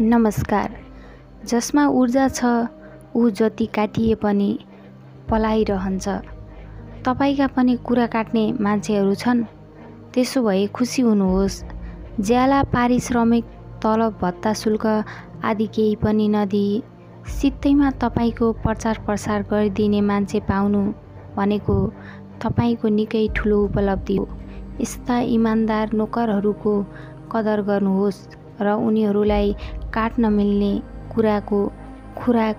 नमस्कार। जसमा ऊर्जा छ ऊ जति काटिए पनि पलाइरहन्छ। तपाईका पनि कुरा काट्ने मान्छेहरू छन्? त्यसो भए खुसी हुनुहोस्। ज्याला पारिश्रमिक तलब भत्ता शुल्क आदि केही पनि नदिई सित्तैमा तपाईको प्रचार प्रसार गरिदिने मान्छे पाउनु भनेको तपाईको निकै ठुलो उपलब्धि हो। यस्ता इमान्दार नोकरहरूको कदर गर्नुहोस् र उनीहरूलाई काट्न मिल्ने कुराको खुराक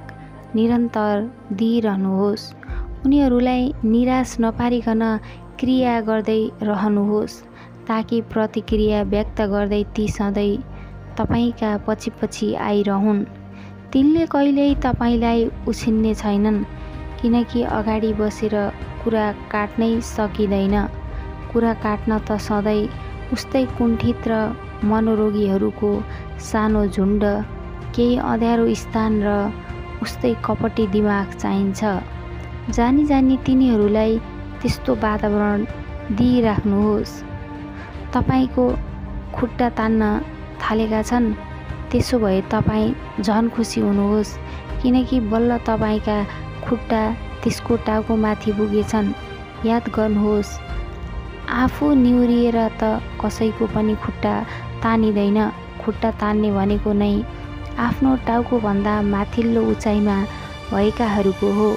निरन्तर दिइरहनुहोस्। उनीहरूलाई निराश नपारिकन क्रिया गर्दै रहनुहोस् ताकि प्रतिक्रिया व्यक्त गर्दै ती सधैँ तपाईका पछि पछि आइरहन्। तिनले कहिल्यै तपाईलाई उछिन्ने छैनन् किनकि अगाडि बसेर कुरा काट्नै सकिँदैन। कुरा काट्न त सधैँ उस्तै कुण्ठित र मनोरोगीहरूको सानो झुण्ड, केही अँध्यारो स्थान र उस्तै कपटी दिमाग चाहिन्छ। जानी जानी तिनीहरूलाई त्यस्तो वातावरण दिइराख्नुहोस्। तपाईको खुट्टा तान्न थालेका छन्? त्यसो भए तपाईँ झन खुसी हुनुहोस् किनकि बल्ल तपाईका खुट्टा त्यसको टाउको माथि पुगेछन्। याद गर्नुहोस्, आफू निहुरिएर त कसैको पनि खुट्टा तानिँदैन। खुट्टा तान्ने भनेको नै आफ्नो टाउकोभन्दा माथिल्लो उचाइमा भएकाहरूको हो।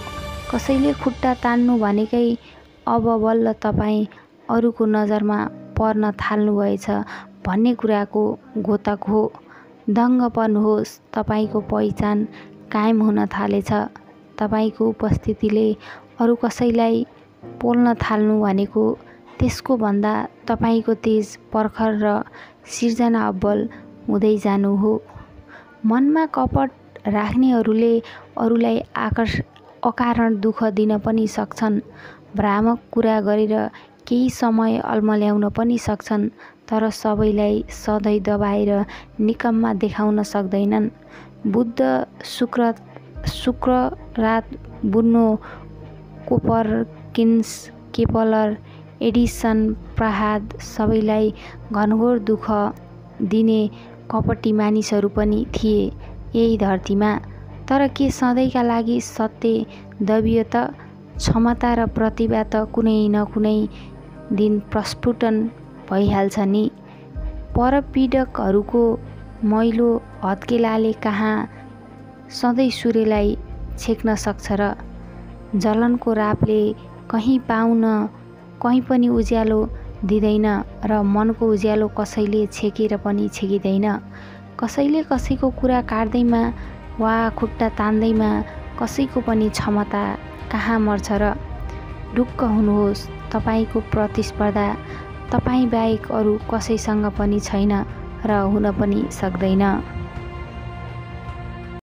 कसैले खुट्टा तान्नु भनेकै अब बल्ल तपाईँ अरूको नजरमा पर्न थाल्नुभएछ भन्ने कुराको द्योतक हो। दङ्ग पर्नुहोस्, तपाईको पहिचान कायम हुन थालेछ। तपाईको उपस्थितिले अरू कसैलाई पोल्न थाल्नु भनेको त्यसको भन्दा तपाईको तेज पर्खर र सिर्जना अब्बल हुँदै जानु हो। मनमा कपट राख्नेहरूले अरूलाई अकारण दुःख दिन पनि सक्छन्। भ्रामक कुरा गरेर केही समय अल्मल्याउन पनि सक्छन्, तर सबैलाई सधैँ दबाएर निकम्मा देखाउन सक्दैनन्। बुद्ध, सुक्रात, ब्रुनो, कोपरकिन्स, केपलर, एडिसन, प्रहाद सबैलाई घनघोर दुःख दिने कपटी मानिसहरू पनि थिए यही धरतीमा। तर के सधैँका लागि सत्य दबियो त? क्षमता र प्रतिभा त कुनै न कुनै दिन प्रस्फुटन भइहाल्छ नि। परपीडकहरूको मैलो हत्केलाले कहाँ सधैँ सूर्यलाई छेक्न सक्छ र? जलनको रापले कहीँ पनि उज्यालो दिँदैन र मनको उज्यालो कसैले छेकेर पनि छेकिँदैन। कसैले कसैको कुरा काट्दैमा वा खुट्टा तान्दैमा कसैको पनि क्षमता कहाँ मर्छ र? ढुक्क हुनुहोस्, तपाईको प्रतिस्पर्धा तपाईँ बाहेक अरू कसैसँग पनि छैन र हुन पनि सक्दैन।